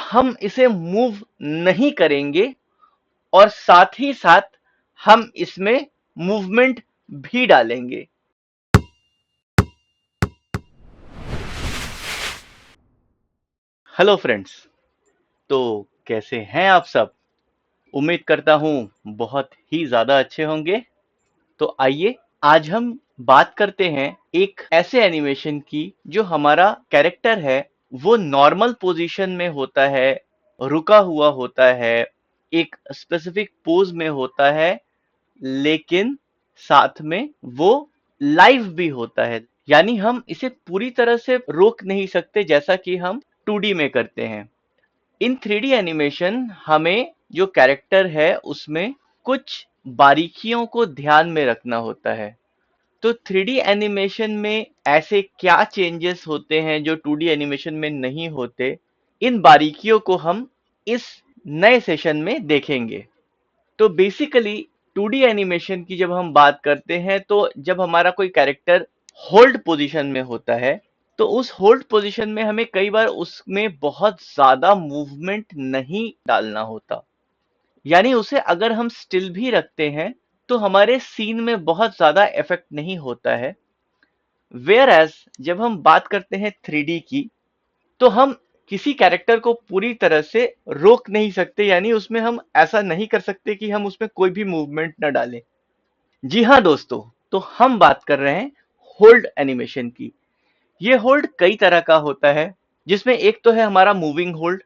हम इसे मूव नहीं करेंगे और साथ ही साथ हम इसमें मूवमेंट भी डालेंगे। हेलो फ्रेंड्स, तो कैसे हैं आप सब? उम्मीद करता हूँ बहुत ही ज़्यादा अच्छे होंगे। तो आइए आज हम बात करते हैं एक ऐसे एनिमेशन की जो हमारा कैरेक्टर है वो नॉर्मल पोजीशन में होता है, रुका हुआ होता है, एक स्पेसिफिक पोज में होता है, लेकिन साथ में वो लाइव भी होता है। यानी हम इसे पूरी तरह से रोक नहीं सकते जैसा कि हम 2D में करते हैं। इन 3D एनिमेशन हमें जो कैरेक्टर है उसमें कुछ बारीकियों को ध्यान में रखना होता है। तो 3D एनिमेशन में ऐसे क्या चेंजेस होते हैं जो 2D एनिमेशन में नहीं होते, इन बारीकियों को हम इस नए सेशन में देखेंगे। तो बेसिकली 2D एनिमेशन की जब हम बात करते हैं तो जब हमारा कोई कैरेक्टर होल्ड पोजीशन में होता है तो उस होल्ड पोजीशन में हमें कई बार उसमें बहुत ज्यादा मूवमेंट नहीं डालना होता। यानी उसे अगर हम स्टिल भी रखते हैं तो हमारे सीन में बहुत ज्यादा इफेक्ट नहीं होता है। वेयर एज जब हम बात करते हैं 3D की तो हम किसी कैरेक्टर को पूरी तरह से रोक नहीं सकते, यानी उसमें हम ऐसा नहीं कर सकते कि हम उसमें कोई भी मूवमेंट ना डालें। जी हाँ दोस्तों, तो हम बात कर रहे हैं होल्ड एनिमेशन की। ये होल्ड कई तरह का होता है, जिसमें एक तो है हमारा मूविंग होल्ड।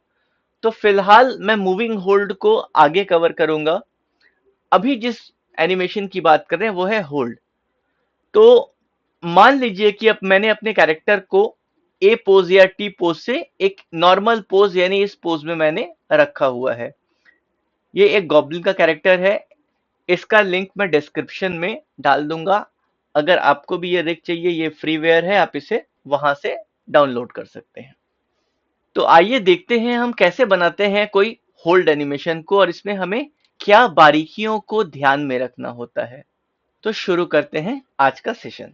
तो फिलहाल मैं मूविंग होल्ड को आगे कवर करूंगा। अभी जिस एनिमेशन की बात कर रहे हैं वो है होल्ड। तो मान लीजिए कि अब मैंने अपने कैरेक्टर को ए पोज या टी पोज से एक नॉर्मल पोज यानी इस पोज में मैंने रखा हुआ है। ये एक गॉब्लिन का कैरेक्टर है। इसका लिंक मैं डिस्क्रिप्शन में डाल दूंगा। अगर आपको भी ये रिग चाहिए, ये फ्रीवेयर है, आप इसे वहां से डाउनलोड कर सकते हैं। तो आइए देखते हैं हम कैसे बनाते हैं कोई होल्ड एनिमेशन को और इसमें हमें क्या बारीकियों को ध्यान में रखना होता है। तो शुरू करते हैं आज का सेशन।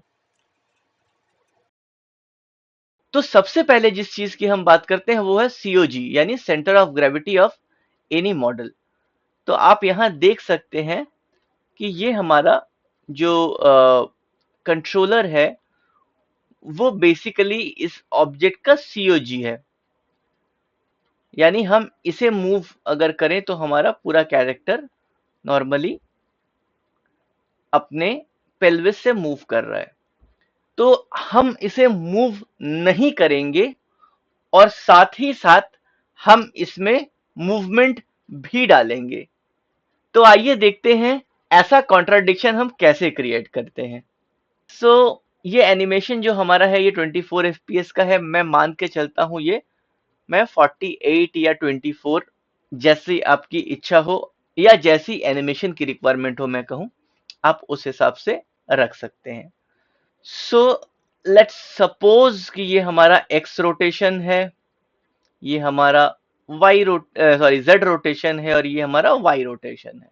तो सबसे पहले जिस चीज की हम बात करते हैं वो है सीओजी यानी centre of gravity of any model. तो आप यहां देख सकते हैं कि ये हमारा जो कंट्रोलर है वो बेसिकली इस ऑब्जेक्ट का सीओजी है। यानी हम इसे मूव अगर करें तो हमारा पूरा कैरेक्टर नॉर्मली अपने पेल्विस से मूव कर रहा है। तो हम इसे मूव नहीं करेंगे और साथ ही साथ हम इसमें मूवमेंट भी डालेंगे। तो आइए देखते हैं ऐसा कॉन्ट्राडिक्शन हम कैसे क्रिएट करते हैं। सो ये एनिमेशन जो हमारा है ये 24 एफपीएस का है। मैं मान के चलता हूं ये मैं 48 या 24 जैसी आपकी इच्छा हो या जैसी एनिमेशन की रिक्वायरमेंट हो मैं कहूं, आप उस हिसाब से रख सकते हैं। सो लेट्स सपोज कि ये हमारा एक्स रोटेशन है, ये हमारा जेड रोटेशन है और ये हमारा वाई रोटेशन है।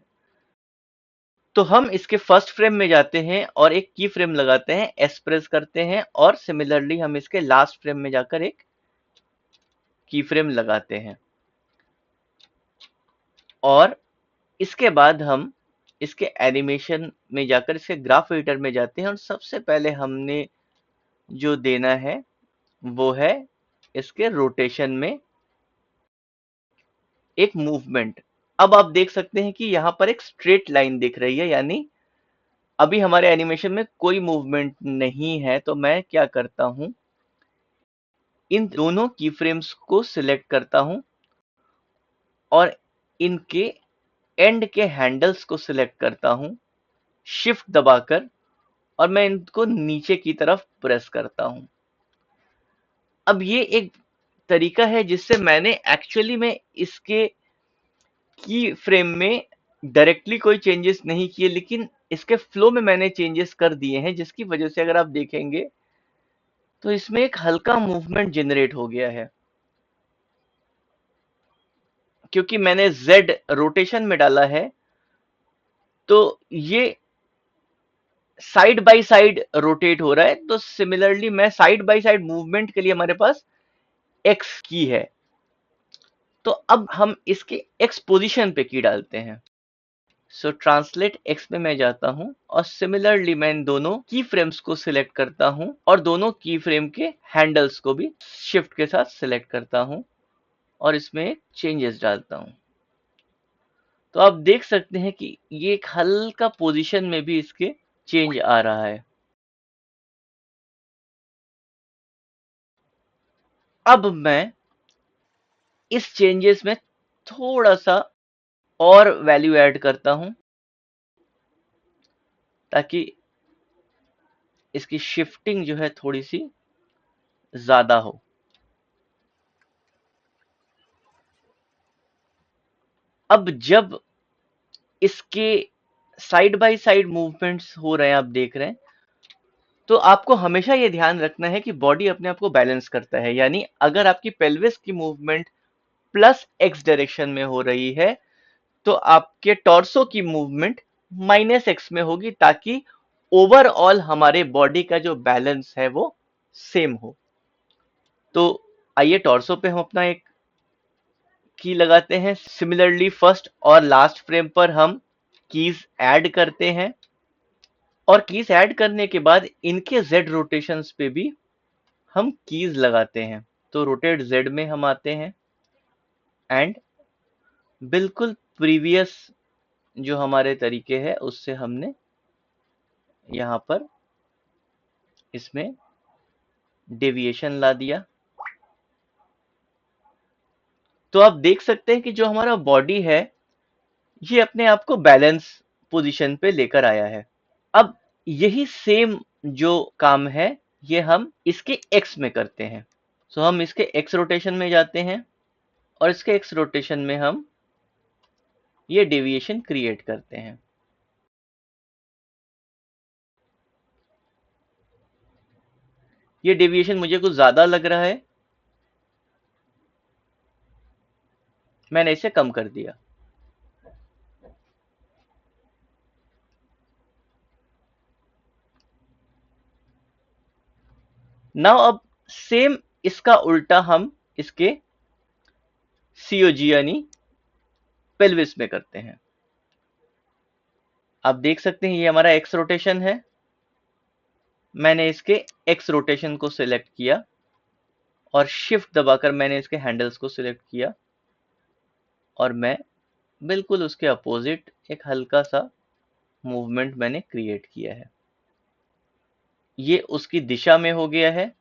तो हम इसके फर्स्ट फ्रेम में जाते हैं और एक की फ्रेम लगाते हैं, एस प्रेस करते हैं और सिमिलरली हम इसके लास्ट फ्रेम में जाकर एक की फ्रेम लगाते हैं। और इसके बाद हम इसके एनिमेशन में जाकर इसके ग्राफ एडिटर में जाते हैं और सबसे पहले हमने जो देना है वो है इसके रोटेशन में एक मूवमेंट। अब आप देख सकते हैं कि यहाँ पर एक स्ट्रेट लाइन दिख रही है, यानी अभी हमारे एनिमेशन में कोई मूवमेंट नहीं है। तो मैं क्या करता हूं, इन दोनों की फ्रेम्स को सिलेक्ट करता हूं और इनके एंड के हैंडल्स को सिलेक्ट करता हूं शिफ्ट दबाकर, और मैं इनको नीचे की तरफ प्रेस करता हूं। अब ये एक तरीका है जिससे मैंने एक्चुअली में इसके की फ्रेम में डायरेक्टली कोई चेंजेस नहीं किए, लेकिन इसके फ्लो में मैंने चेंजेस कर दिए हैं, जिसकी वजह से अगर आप देखेंगे तो इसमें एक हल्का मूवमेंट जनरेट हो गया है। क्योंकि मैंने Z रोटेशन में डाला है तो ये साइड बाय साइड रोटेट हो रहा है। तो सिमिलरली मैं साइड बाय साइड मूवमेंट के लिए हमारे पास X की है। तो अब हम इसके एक्स पोजीशन पे की डालते हैं। सो ट्रांसलेट एक्स में मैं जाता हूं और सिमिलरली मैं दोनों की फ्रेम्स को सिलेक्ट करता हूं और दोनों की फ्रेम के हैंडल्स को भी शिफ्ट के साथ सिलेक्ट करता हूं और इसमें एक चेंजेस डालता हूं। तो आप देख सकते हैं कि ये एक हल्का पोजीशन में भी इसके चेंज आ रहा है। अब मैं इस चेंजेस में थोड़ा सा और वैल्यू ऐड करता हूं ताकि इसकी शिफ्टिंग जो है थोड़ी सी ज्यादा हो। अब जब इसके साइड बाय साइड मूवमेंट्स हो रहे हैं, आप देख रहे हैं, तो आपको हमेशा ये ध्यान रखना है कि बॉडी अपने आप को बैलेंस करता है। यानी अगर आपकी पेल्विस की मूवमेंट प्लस एक्स डायरेक्शन में हो रही है तो आपके टॉर्सो की मूवमेंट माइनस एक्स में होगी, ताकि ओवरऑल हमारे बॉडी का जो बैलेंस है वो सेम हो। तो आइए टॉर्सो पे हम अपना एक की लगाते हैं। सिमिलरली फर्स्ट और लास्ट फ्रेम पर हम कीज ऐड करते हैं और कीज ऐड करने के बाद इनके जेड रोटेशंस पे भी हम कीज लगाते हैं। तो रोटेट जेड में हम आते हैं एंड बिल्कुल प्रीवियस जो हमारे तरीके है उससे हमने यहाँ पर इसमें डेविएशन ला दिया। तो आप देख सकते हैं कि जो हमारा बॉडी है ये अपने आप को बैलेंस पोजीशन पे लेकर आया है। अब यही सेम जो काम है ये हम इसके एक्स में करते हैं। सो हम इसके एक्स रोटेशन में जाते हैं और इसके एक्स रोटेशन में हम ये डेविएशन क्रिएट करते हैं। ये डेविएशन मुझे कुछ ज्यादा लग रहा है, मैंने इसे कम कर दिया। नाउ अब सेम इसका उल्टा हम इसके सीओजी यानी पेल्विस में करते हैं। आप देख सकते हैं ये हमारा एक्स रोटेशन है, मैंने इसके एक्स रोटेशन को सिलेक्ट किया और शिफ्ट दबाकर मैंने इसके हैंडल्स को सिलेक्ट किया और मैं बिल्कुल उसके अपोजिट एक हल्का सा मूवमेंट मैंने क्रिएट किया है। ये उसकी दिशा में हो गया है,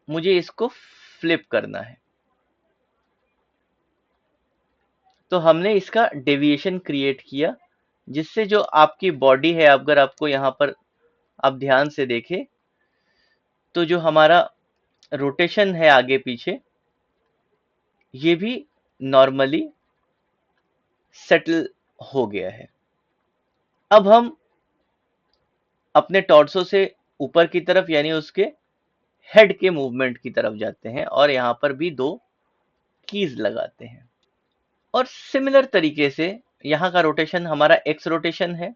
मुझे इसको फ्लिप करना है। तो हमने इसका डेविएशन क्रिएट किया जिससे जो आपकी बॉडी है, अगर आपको यहाँ पर आप ध्यान से देखें तो जो हमारा रोटेशन है आगे पीछे ये भी नॉर्मली सेटल हो गया है। अब हम अपने टॉर्सो से ऊपर की तरफ यानी उसके हेड के मूवमेंट की तरफ जाते हैं और यहाँ पर भी दो कीज लगाते हैं और सिमिलर तरीके से यहाँ का रोटेशन हमारा एक्स रोटेशन है,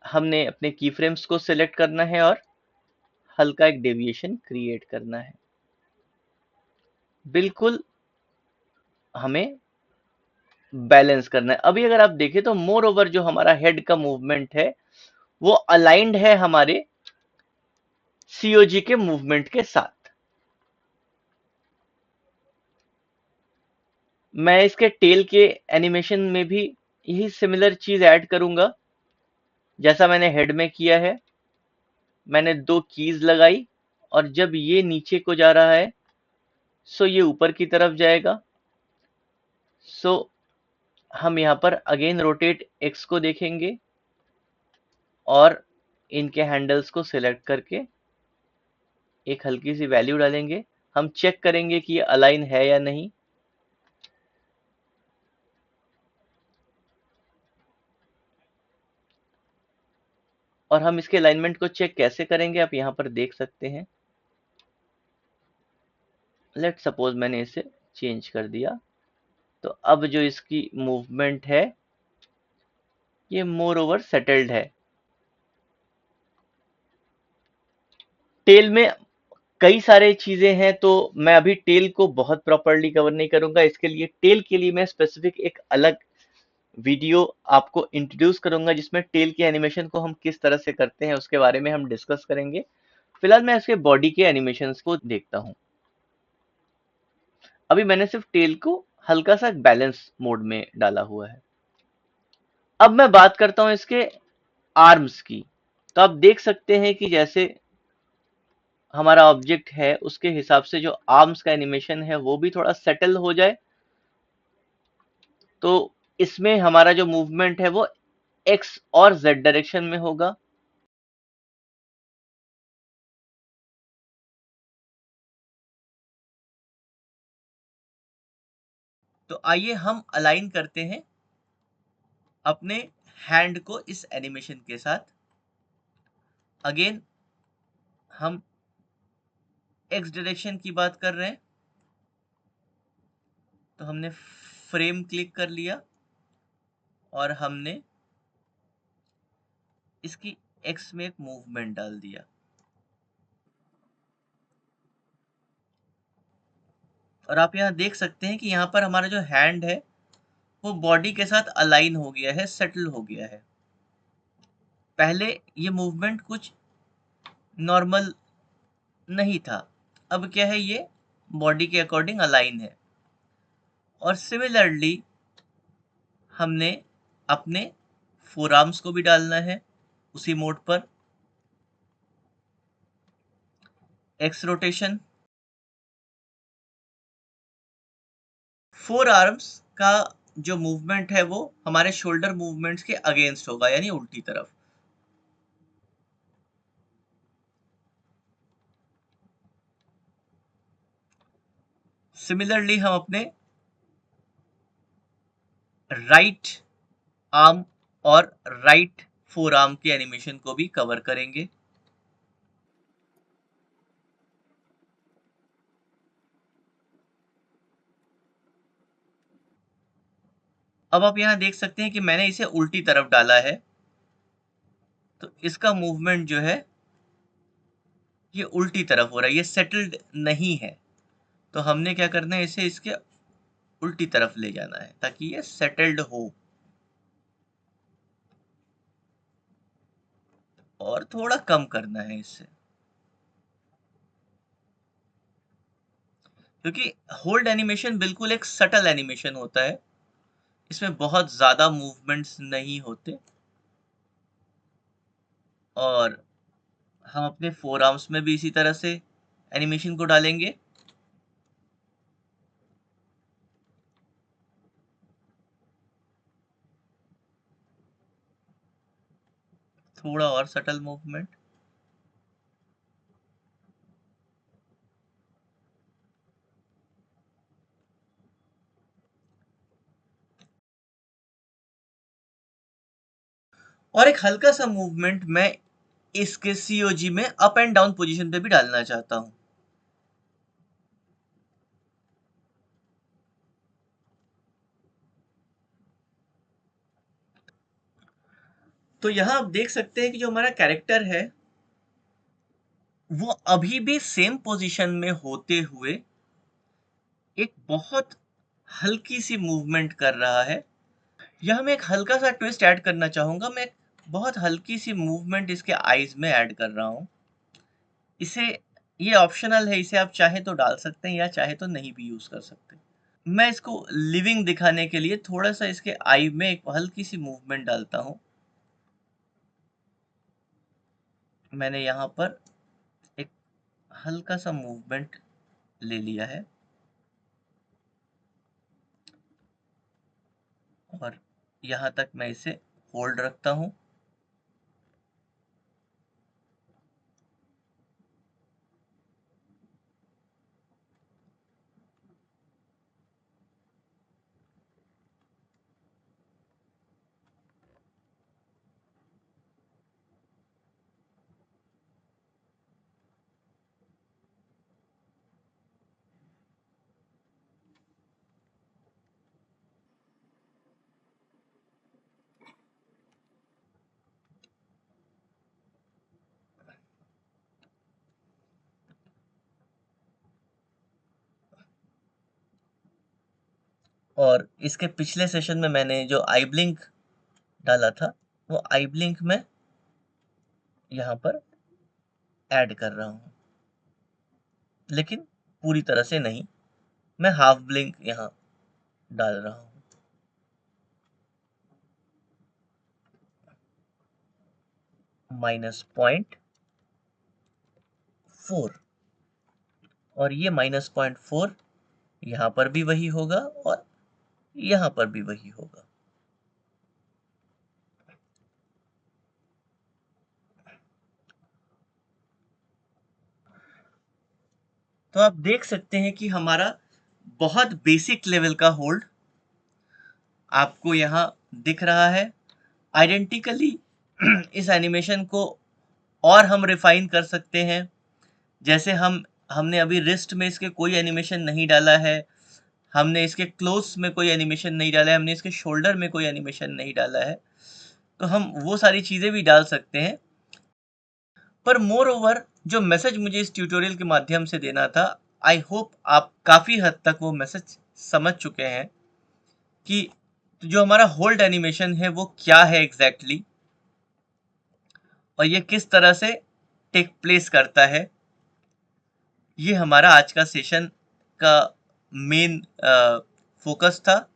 हमने अपने की फ्रेम्स को सिलेक्ट करना है और हल्का एक डेविएशन क्रिएट करना है। बिल्कुल हमें बैलेंस करना है। अभी अगर आप देखें तो मोर ओवर जो हमारा हेड का मूवमेंट है वो अलाइंड है हमारे सीओजी के मूवमेंट के साथ। मैं इसके टेल के एनिमेशन में भी यही सिमिलर चीज ऐड करूंगा जैसा मैंने हेड में किया है। मैंने दो कीज लगाई और जब ये नीचे को जा रहा है सो ये ऊपर की तरफ जाएगा। सो हम यहाँ पर अगेन रोटेट एक्स को देखेंगे और इनके हैंडल्स को सिलेक्ट करके एक हल्की सी वैल्यू डालेंगे। हम चेक करेंगे कि ये अलाइन है या नहीं। और हम इसके अलाइनमेंट को चेक कैसे करेंगे आप यहाँ पर देख सकते हैं। लेट सपोज मैंने इसे चेंज कर दिया तो अब जो इसकी मूवमेंट है ये मोर ओवर सेटल्ड है। टेल में कई सारे चीजें हैं, तो मैं अभी टेल को बहुत प्रॉपरली कवर नहीं करूंगा। इसके लिए टेल के लिए मैं स्पेसिफिक एक अलग वीडियो आपको इंट्रोड्यूस करूंगा, जिसमें टेल के एनिमेशन को हम किस तरह से करते हैं उसके बारे में हम डिस्कस करेंगे। फिलहाल मैं इसके बॉडी के एनिमेशंस को देखता हूँ। अभी मैंने सिर्फ टेल को हल्का सा बैलेंस मोड में डाला हुआ है। अब मैं बात करता हूँ इसके आर्म्स की। तो आप देख सकते हैं कि जैसे हमारा ऑब्जेक्ट है उसके हिसाब से जो आर्म्स का एनिमेशन है वो भी थोड़ा सेटल हो जाए, तो इसमें हमारा जो मूवमेंट है वो एक्स और जेड डायरेक्शन में होगा। तो आइए हम अलाइन करते हैं अपने हैंड को इस एनिमेशन के साथ। अगेन हम एक्स डायरेक्शन की बात कर रहे हैं, तो हमने फ्रेम क्लिक कर लिया और हमने इसकी एक्स में एक मूवमेंट डाल दिया। और आप यहाँ देख सकते हैं कि यहाँ पर हमारा जो हैंड है वो बॉडी के साथ अलाइन हो गया है, सेटल हो गया है। पहले ये मूवमेंट कुछ नॉर्मल नहीं था, अब क्या है, ये बॉडी के अकॉर्डिंग अलाइन है। और सिमिलरली हमने अपने फोर आर्म्स को भी डालना है उसी मोड पर। X rotation. फोर आर्म्स का जो मूवमेंट है वो हमारे शोल्डर मूवमेंट्स के अगेंस्ट होगा, यानी उल्टी तरफ। सिमिलरली हम अपने राइट आर्म और राइट फोर आर्म के एनिमेशन को भी कवर करेंगे। अब आप यहाँ देख सकते हैं कि मैंने इसे उल्टी तरफ डाला है, तो इसका मूवमेंट जो है ये उल्टी तरफ हो रहा है, ये सेटल्ड नहीं है। तो हमने क्या करना है, इसे इसके उल्टी तरफ ले जाना है ताकि ये सेटल्ड हो। और थोड़ा कम करना है इससे, क्योंकि होल्ड एनिमेशन बिल्कुल एक सटल एनिमेशन होता है, इसमें बहुत ज़्यादा मूवमेंट्स नहीं होते। और हम अपने फोर आर्म्स में भी इसी तरह से एनिमेशन को डालेंगे। थोड़ा और सटल मूवमेंट। और एक हल्का सा मूवमेंट मैं इसके सीओजी में अप एंड डाउन पोजीशन पे भी डालना चाहता हूं। तो यहां आप देख सकते हैं कि जो हमारा कैरेक्टर है वो अभी भी सेम पोजीशन में होते हुए एक बहुत हल्की सी मूवमेंट कर रहा है। यहाँ मैं एक हल्का सा ट्विस्ट ऐड करना चाहूंगा। मैं एक बहुत हल्की सी मूवमेंट इसके आईज में ऐड कर रहा हूँ। इसे, ये ऑप्शनल है, इसे आप चाहे तो डाल सकते हैं या चाहे तो नहीं भी यूज कर सकते। मैं इसको लिविंग दिखाने के लिए थोड़ा सा इसके आई में एक हल्की सी मूवमेंट डालता हूँ। मैंने यहाँ पर एक हल्का सा मूवमेंट ले लिया है और यहाँ तक मैं इसे होल्ड रखता हूँ। और इसके पिछले सेशन में मैंने जो आई ब्लिंक डाला था वो आई ब्लिंक में यहाँ पर ऐड कर रहा हूँ, लेकिन पूरी तरह से नहीं, मैं हाफ ब्लिंक यहाँ डाल रहा हूँ। -0.4 और ये -0.4 यहाँ पर भी वही होगा और यहाँ पर भी वही होगा। तो आप देख सकते हैं कि हमारा बहुत बेसिक लेवल का होल्ड आपको यहाँ दिख रहा है। आइडेंटिकली इस एनिमेशन को और हम रिफाइन कर सकते हैं। जैसे हमने अभी रिस्ट में इसके कोई एनिमेशन नहीं डाला है, हमने इसके क्लोज में कोई एनिमेशन नहीं डाला है, हमने इसके शोल्डर में कोई एनिमेशन नहीं डाला है, तो हम वो सारी चीज़ें भी डाल सकते हैं। पर मोर ओवर जो मैसेज मुझे इस ट्यूटोरियल के माध्यम से देना था, आई होप आप काफ़ी हद तक वो मैसेज समझ चुके हैं कि जो हमारा होल्ड एनिमेशन है वो क्या है एग्जैक्टली और ये किस तरह से टेक प्लेस करता है। ये हमारा आज का सेशन का मेन फोकस था।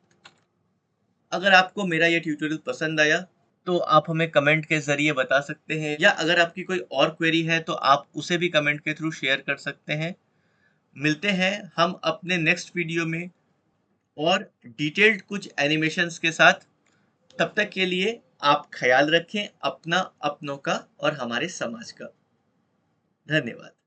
अगर आपको मेरा ये ट्यूटोरियल पसंद आया तो आप हमें कमेंट के ज़रिए बता सकते हैं, या अगर आपकी कोई और क्वेरी है तो आप उसे भी कमेंट के थ्रू शेयर कर सकते हैं। मिलते हैं हम अपने नेक्स्ट वीडियो में और डिटेल्ड कुछ एनिमेशंस के साथ। तब तक के लिए आप ख्याल रखें अपना, अपनों का और हमारे समाज का। धन्यवाद।